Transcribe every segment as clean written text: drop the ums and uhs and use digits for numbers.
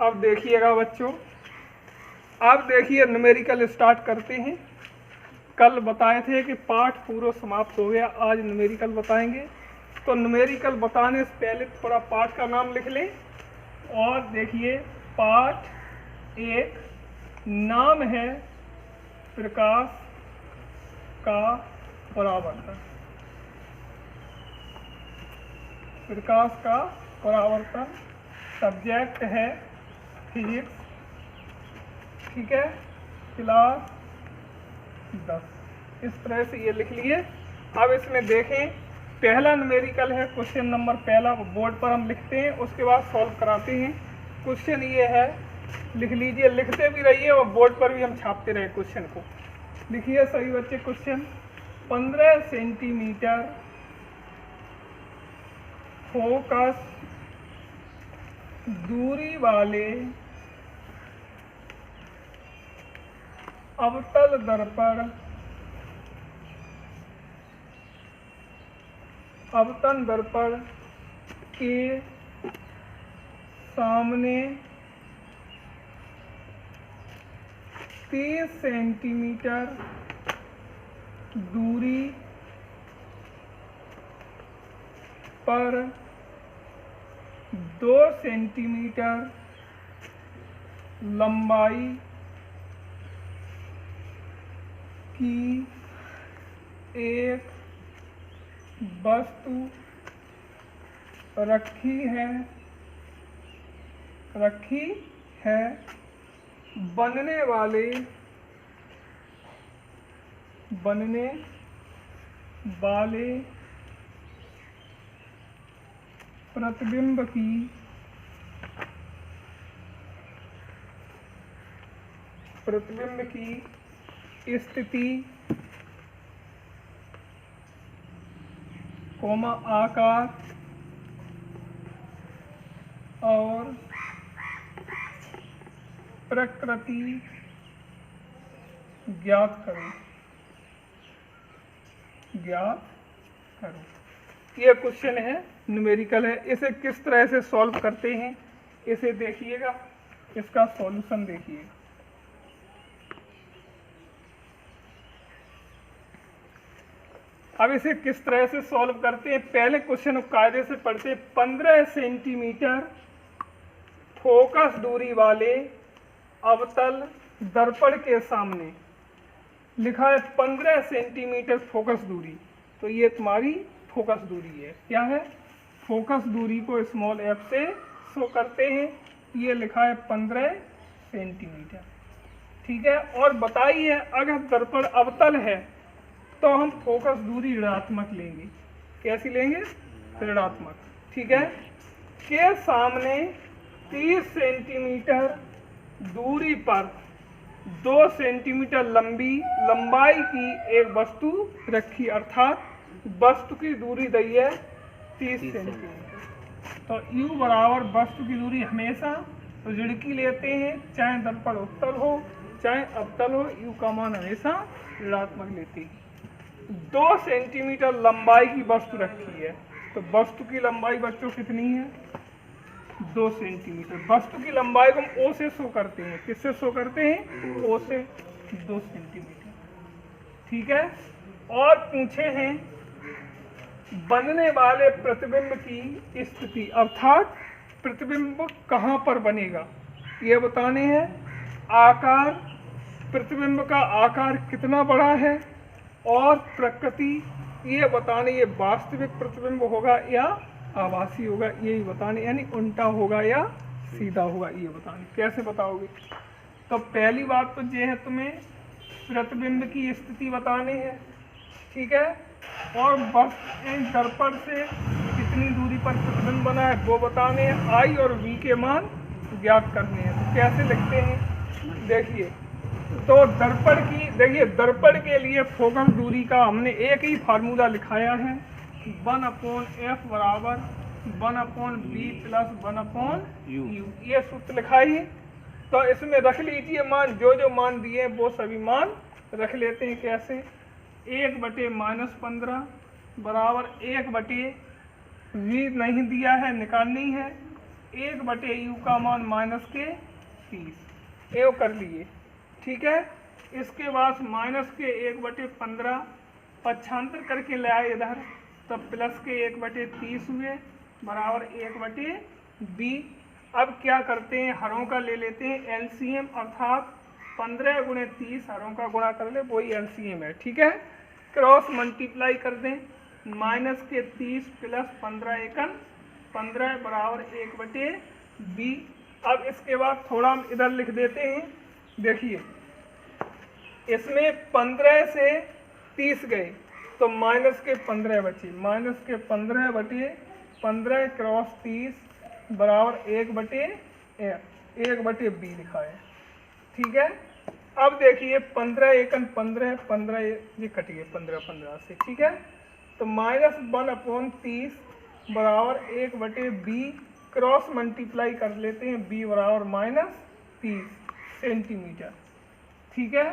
अब देखिएगा बच्चों, अब देखिए न्यूमेरिकल स्टार्ट करते हैं। कल बताए थे कि पाठ पूरा समाप्त हो गया, आज न्यूमेरिकल बताएंगे। तो न्यूमेरिकल बताने से पहले थोड़ा पाठ का नाम लिख लें। और देखिए पाठ एक, नाम है प्रकाश का परावर्तन। प्रकाश का परावर्तन, सब्जेक्ट है फिजिक्स, ठीक है, क्लास 10। इस तरह से ये लिख लिए। अब इसमें देखें, पहला न्यूमेरिकल है, क्वेश्चन नंबर पहला बोर्ड पर हम लिखते हैं, उसके बाद सॉल्व कराते हैं। क्वेश्चन ये है, लिख लीजिए, लिखते भी रहिए और बोर्ड पर भी हम छापते रहे क्वेश्चन को। लिखिए सभी बच्चे क्वेश्चन। 15 सेंटीमीटर फोकस दूरी वाले अवतल दर्पण के सामने 30 सेंटीमीटर दूरी पर 2 सेंटीमीटर लंबाई की एक वस्तु रखी है बनने वाले प्रतिबिंब की स्थिति, आकार और प्रकृति ज्ञात करो। ये क्वेश्चन है, न्यूमेरिकल है। इसे किस तरह से सॉल्व करते हैं इसे देखिएगा, इसका सॉल्यूशन देखिएगा। अब इसे किस तरह से सॉल्व करते हैं, पहले क्वेश्चन को कायदे से पढ़ते हैं। 15 सेंटीमीटर फोकस दूरी वाले अवतल दर्पण के सामने लिखा है 15 सेंटीमीटर फोकस दूरी। तो ये तुम्हारी फोकस दूरी है। क्या है? फोकस दूरी को स्मॉल एफ से शो करते हैं। ये लिखा है 15 सेंटीमीटर, ठीक है। और बताइए, अगर दर्पण अवतल है तो हम फोकस दूरी ऋणात्मक लेंगे। कैसी लेंगे? ऋणात्मक, ठीक है। के सामने 30 सेंटीमीटर दूरी पर 2 सेंटीमीटर लंबाई की एक वस्तु रखी, अर्थात वस्तु की दूरी दी है 30 सेंटीमीटर। तो U बराबर वस्तु की दूरी हमेशा ऋण की लेते हैं, चाहे दर्पण उत्तल हो चाहे अवतल हो, U का मान हमेशा ऋणात्मक लेते हैं। 2 सेंटीमीटर लंबाई की वस्तु रखी है, तो वस्तु की लंबाई बच्चों कितनी है? 2 सेंटीमीटर। वस्तु की लंबाई को हम O से शो करते हैं। किससे शो करते हैं? O से। 2 सेंटीमीटर, ठीक है। और पूछे हैं बनने वाले प्रतिबिंब की स्थिति, अर्थात प्रतिबिंब कहाँ पर बनेगा ये बताने हैं। आकार, प्रतिबिंब का आकार कितना बड़ा है, और प्रकृति ये बताने, ये वास्तविक प्रतिबिंब होगा या आभासी होगा, यही बताने, यानी उल्टा होगा या सीधा होगा, ये बताने। कैसे बताओगे? तो पहली बात तो ये है, तुम्हें प्रतिबिंब की स्थिति बतानी है, ठीक है। और बस दर्पण से कितनी दूरी पर प्रतिबिंब बना है वो बताने हैं। आई और वी के मान ज्ञात करने हैं। तो कैसे लिखते हैं? देखिए, तो दर्पण की, देखिए दर्पण के लिए फोकस दूरी का हमने एक ही फार्मूला लिखाया है, 1/f बराबर 1/b प्लस 1/u। ये सूत्र लिखा ही। तो इसमें रख लीजिए मान, जो मान दिए वो सभी मान रख लेते हैं। कैसे? 1/-15 बराबर 1/v नहीं दिया है, निकालनी है, 1/u का मान -30 एव कर लिए। ठीक है, इसके बाद -1/15 पक्षांतर करके ले आए इधर, तो +1/30 हुए बराबर 1/b। अब क्या करते हैं, हरों का ले लेते हैं एलसीएम, अर्थात 15 × 30 हरों का गुणा कर ले, वही एलसीएम है। ठीक है, क्रॉस मल्टीप्लाई कर दें, -30 + 15 एकन 15 बराबर 1/b। अब इसके बाद थोड़ा हम इधर लिख देते हैं। देखिए, इसमें 15 से 30 गए तो -15 बचे, -15/15 क्रॉस 30 बराबर 1/b लिखा है। ठीक है, अब देखिए 15 एकन 15, 15 ये कटिए 15 से। ठीक है, तो -1/30 बराबर 1/b, क्रॉस मल्टीप्लाई कर लेते हैं, b बराबर -30 सेंटीमीटर। ठीक है,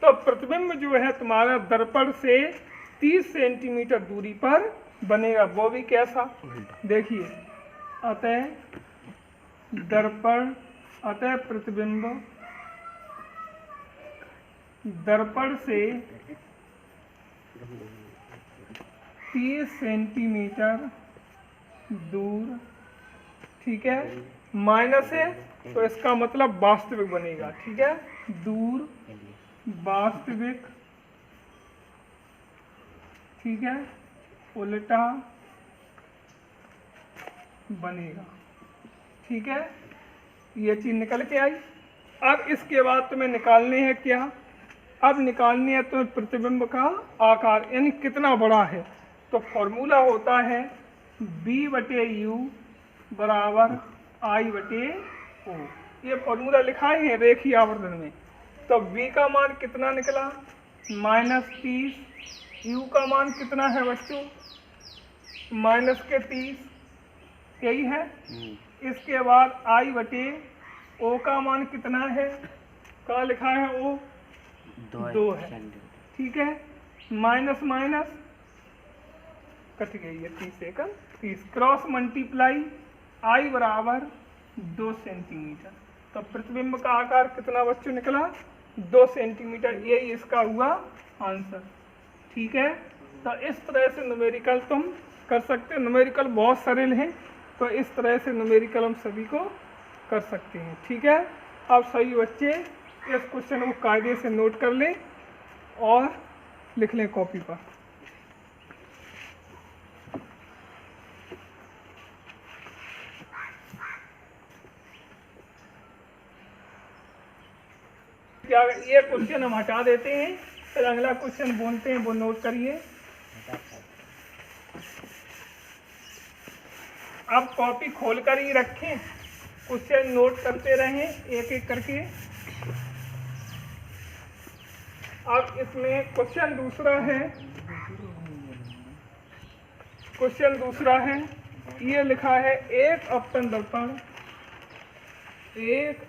तो प्रतिबिंब जो है तुम्हारा दर्पण से 30 सेंटीमीटर दूरी पर बनेगा। वो भी कैसा, देखिए, अतः प्रतिबिंब दर्पण से 30 सेंटीमीटर दूर। ठीक है, माइनस है तो इसका मतलब वास्तविक बनेगा। ठीक है, दूर वास्तविक। ठीक है, उल्टा बनेगा। ठीक है, ये चीज निकल के आई। अब इसके बाद तुम्हें निकालने हैं क्या, अब निकालने है तुम्हें प्रतिबिंब का आकार, यानी कितना बड़ा है। तो फॉर्मूला होता है b/u बराबर I/o। ये फॉर्मूला लिखा है रेखीय आवर्धन में। तो v का मान कितना निकला, -30, u का मान कितना है बच्चों, -30, यही है। इसके बाद I/o का मान कितना है, कहाँ लिखा है, o 2 है। ठीक है, माइनस माइनस कट गई है 30 एकन 30, क्रॉस मल्टीप्लाई I बराबर 2 सेंटीमीटर। तो प्रतिबिंब का आकार कितना बच्चों निकला, 2 सेंटीमीटर। यही इसका हुआ आंसर। ठीक है, तो इस तरह से न्यूमेरिकल तुम कर सकते हो। न्यूमेरिकल बहुत सरल है, तो इस तरह से न्यूमेरिकल हम सभी को कर सकते हैं। ठीक है, अब सभी बच्चे इस क्वेश्चन को कायदे से नोट कर लें और लिख लें कॉपी पर। क्या ये क्वेश्चन हम हटा देते हैं, फिर अगला क्वेश्चन बोलते हैं, वो नोट करिए। अब कॉपी खोल कर ही रखें, क्वेश्चन नोट करते रहें एक एक करके। अब इसमें क्वेश्चन दूसरा है, ये लिखा है एक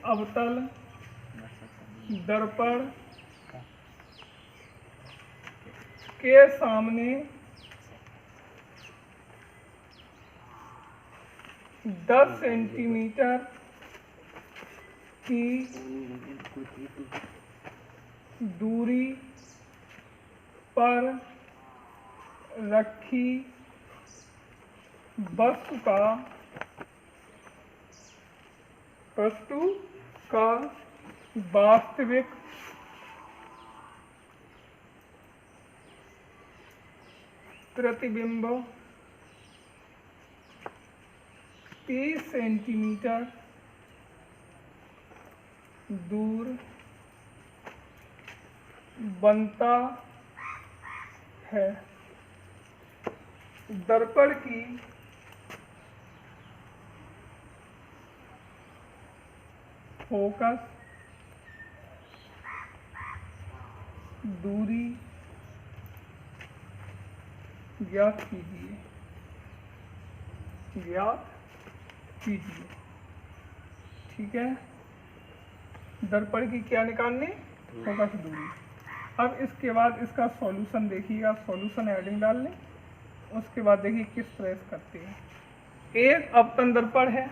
अवतल दर्पण के सामने 10 सेंटीमीटर की दूरी पर रखी वस्तु का वास्तविक प्रतिबिंब 30 सेंटीमीटर दूर बनता है। दर्पण की फोकस दूरी ज्ञात कीजिए। ठीक है, दर्पण की क्या निकालनी, फोकस दूरी। अब इसके बाद इसका सॉल्यूशन देखिएगा, सॉल्यूशन हेडिंग डाल लें। उसके बाद देखिए किस तरह से करते हैं। एक अवतल दर्पण है,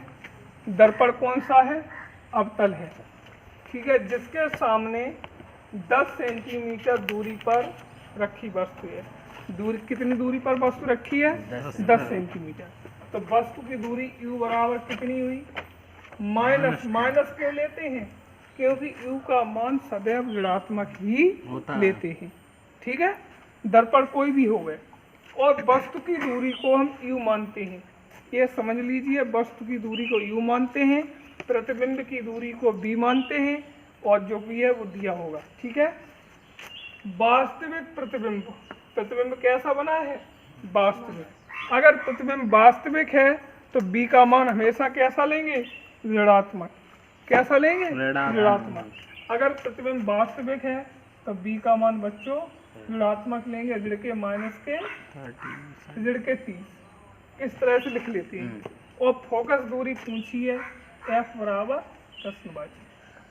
दर्पण कौन सा है? अवतल है, ठीक है, जिसके सामने 10 सेंटीमीटर दूरी पर रखी वस्तु है। दूरी कितनी दूरी पर वस्तु रखी है? 10 सेंटीमीटर। तो वस्तु की दूरी u बराबर कितनी हुई? माइनस क्यों लेते हैं? क्योंकि u का मान सदैव ऋणात्मक ही लेते हैं, ठीक है, दर्पण कोई भी हो गए। और वस्तु की दूरी को हम u मानते हैं, ये समझ लीजिए, वस्तु की दूरी को u मानते हैं, प्रतिबिंब की दूरी को b मानते हैं, और जो भी है वो दिया होगा, ठीक है। वास्तविक प्रतिबिंब, प्रतिबिंब कैसा बना है? वास्तविक। अगर प्रतिबिंब वास्तविक है तो b का मान हमेशा कैसा लेंगे? ऋणात्मक। कैसा लेंगे? ऋणात्मक। अगर प्रतिबिंब वास्तविक है तो b का मान बच्चों ऋणात्मक लेंगे, ऋण के माइनस के ऋण के 30, इस तरह से लिख लेते हैं। और फोकस दूरी पूछी है f बराबर प्रश्नवाची।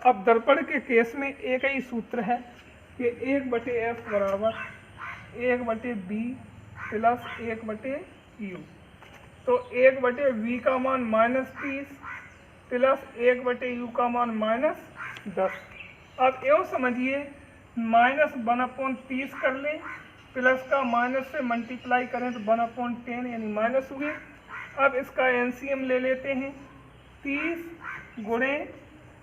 अब दर्पण के केस में एक ही सूत्र है कि 1/f बराबर 1/b प्लस 1/u। तो 1/v का मान -30 प्लस 1/u का मान -10। अब यूँ समझिए, -1/30 कर लें, प्लस का माइनस से मल्टीप्लाई करें तो 1/10 यानी माइनस हुए। अब इसका एलसीएम ले लेते हैं, 30 गुणे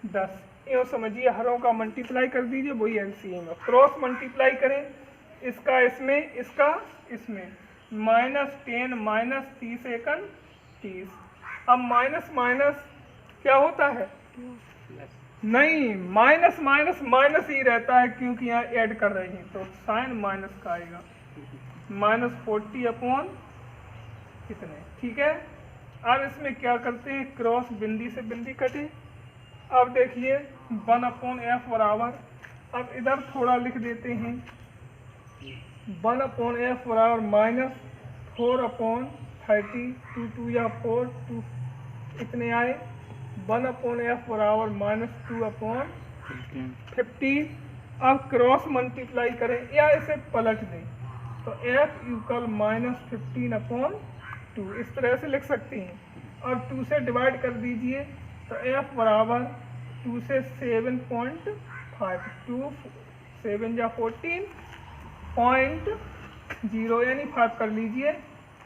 10, यूँ समझिए हरों का मल्टीप्लाई कर दीजिए, वही एलसीएम है। क्रॉस मल्टीप्लाई करें, इसका इसमें, इसका इसमें, -10 -30 एकन 30। अब माइनस माइनस क्या होता है? नहीं, माइनस माइनस माइनस ही रहता है, क्योंकि यहाँ ऐड कर रहे हैं, तो साइन माइनस का आएगा, -40 अपॉन कितने, ठीक है। अब इसमें क्या करते हैं, क्रॉस बिंदी से बिंदी कटे। अब देखिए 1/f बराबर, अब इधर थोड़ा लिख देते हैं, 1/f बराबर -4/30, 2 2 या 4, 2 इतने आए, 1/f बराबर -2/50। अब क्रॉस मल्टीप्लाई करें या इसे पलट दें तो f इक्वल -15/2, इस तरह से लिख सकते हैं। और 2 से डिवाइड कर दीजिए तो f बराबर 2 से 7.5, 2 7 या 14.0 यानी 5 कर लीजिए।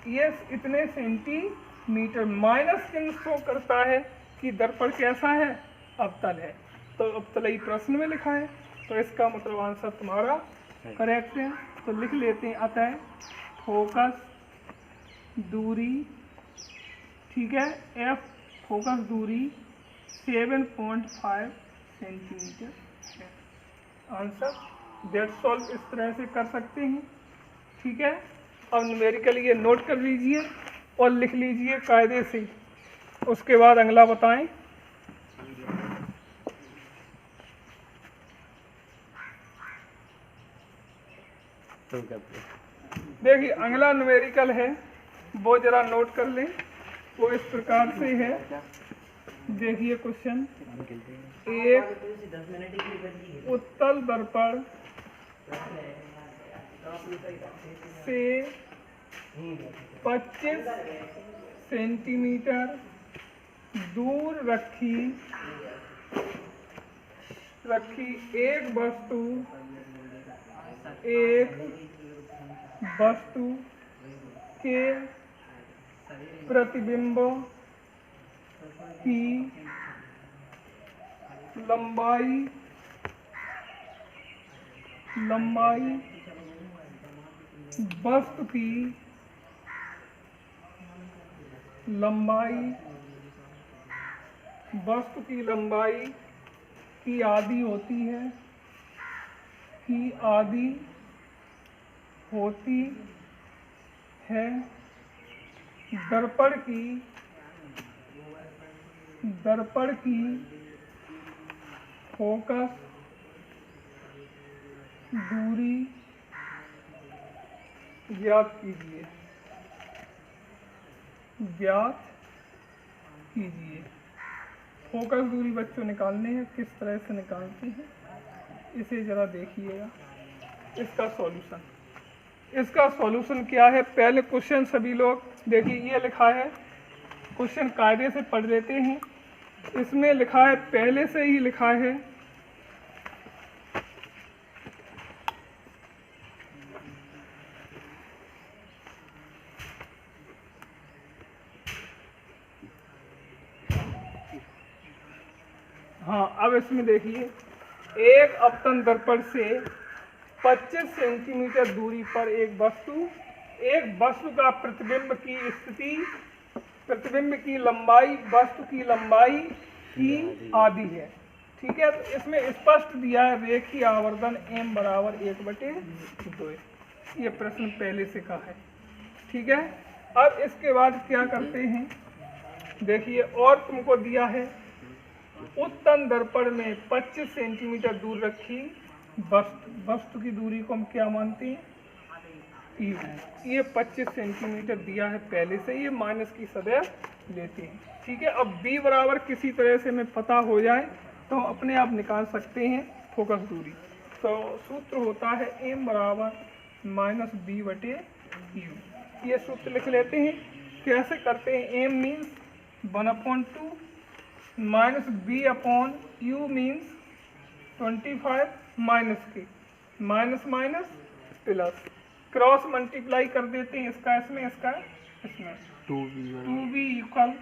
ये इतने सेंटीमीटर। माइनस चिन्ह शो करता है कि दर्पण कैसा है? अवतल है। तो अवतलई प्रश्न में लिखा है, तो इसका मतलब आंसर तुम्हारा करेक्ट है। तो लिख लेते हैं, अतः फोकस दूरी, ठीक है, f फोकस दूरी 7.5 सेंटीमीटर है। आंसर दैट सॉल्व इस तरह से कर सकते हैं, ठीक है। अब न्यूमेरिकल ये नोट कर लीजिए और लिख लीजिए कायदे से, उसके बाद अगला बताएं। देखिए अगला न्यूमेरिकल है, वो जरा नोट कर लें। वो इस प्रकार से है, देखिए क्वेश्चन, एक उत्तल दर्पण से 25 सेंटीमीटर दूर रखी एक वस्तु के प्रतिबिंब की लंबाई वस्तु की लंबाई की आधी होती है दर्पण की फोकस दूरी ज्ञात कीजिए। फोकस दूरी बच्चों निकालने हैं, किस तरह से निकालते हैं इसे जरा देखिएगा। इसका सॉल्यूशन क्या है? पहले क्वेश्चन सभी लोग देखिए, ये लिखा है, क्वेश्चन कायदे से पढ़ लेते हैं। इसमें लिखा है, पहले से ही लिखा है हाँ, अब इसमें देखिए, एक अपतन दर्पण से 25 सेंटीमीटर दूरी पर एक वस्तु का प्रतिबिंब की स्थिति, प्रतिबिंब की लंबाई वस्तु की लंबाई की आधी है। ठीक है, तो इसमें स्पष्ट दिया है रेखीय आवर्धन m बराबर 1/2। ये प्रश्न पहले से का है। ठीक है, अब इसके बाद क्या करते हैं, देखिए, और तुमको दिया है उत्तन दर्पण में 25 सेंटीमीटर दूर रखी वस्तु की दूरी को हम क्या मानते हैं, u। ये 25 सेंटीमीटर दिया है पहले से, ये माइनस की सदैव लेते हैं। ठीक है, अब b बराबर किसी तरह से हमें पता हो जाए तो अपने आप निकाल सकते हैं फोकस दूरी। तो सूत्र होता है m बराबर -b/u। ये सूत्र लिख लेते हैं। कैसे करते हैं, m means 1/2 minus b/u means 25 minus के minus minus plus, cross multiply कर देते हैं, इसका इसमें, इसका इसमें, 2b इक्वल,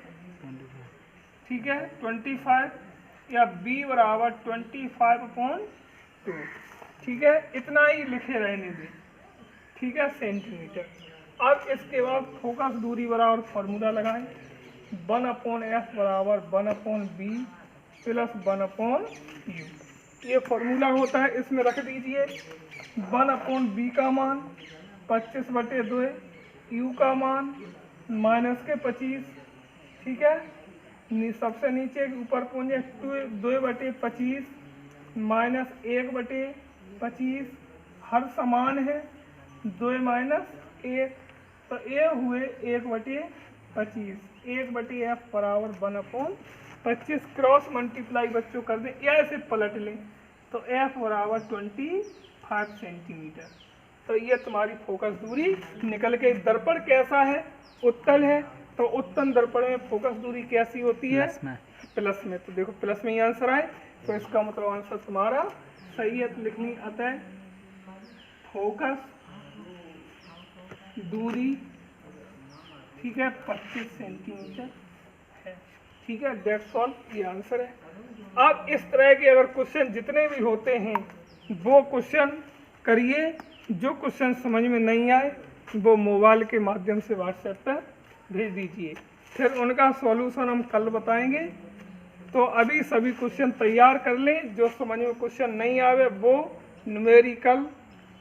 ठीक है, 25 या b बराबर 25/2। ठीक है, इतना ही लिखे रहने दें। ठीक है, सेंटीमीटर। अब इसके बाद फोकस दूरी बराबर फॉर्मूला लगाएं, 1/f बराबर 1/b प्लस 1/u। ये फॉर्मूला होता है, इसमें रख दीजिए 1/b का मान 25/2, u का मान -25। ठीक है, सबसे नीचे ऊपर पहुँचे 2/25 -1/25, हर समान है, 2 - 1, तो ये हुए 1/25। 1/f बराबर 1/25, क्रॉस मल्टीप्लाई बच्चों कर दें या ऐसे पलट लें तो f बराबर 25 सेंटीमीटर। तो ये तुम्हारी फोकस दूरी निकल के। दर्पण कैसा है, उत्तल है, तो उत्तल दर्पण में फोकस दूरी कैसी होती है, प्लस में। तो देखो प्लस में ही आंसर आए, तो इसका मतलब आंसर तुम्हारा सही है। तो लिखनी अतः फोकस दूरी, ठीक है, 25 सेंटीमीटर है। ठीक है, दैट्स ऑल, ये आंसर है। अब इस तरह के अगर क्वेश्चन जितने भी होते हैं वो क्वेश्चन करिए। जो क्वेश्चन समझ में नहीं आए वो मोबाइल के माध्यम से व्हाट्सएप पर भेज दीजिए, फिर उनका सॉल्यूशन हम कल बताएंगे। तो अभी सभी क्वेश्चन तैयार कर लें, जो समझ में क्वेश्चन नहीं आवे वो न्यूमेरिकल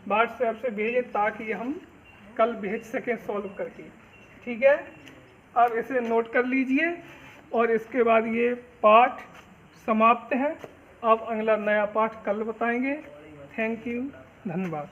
व्हाट्सएप से भेजें ताकि हम कल भेज सकें सॉल्व करके। ठीक है, अब इसे नोट कर लीजिए और इसके बाद ये पाठ समाप्त है। अब अगला नया पाठ कल बताएंगे। थैंक यू, धन्यवाद।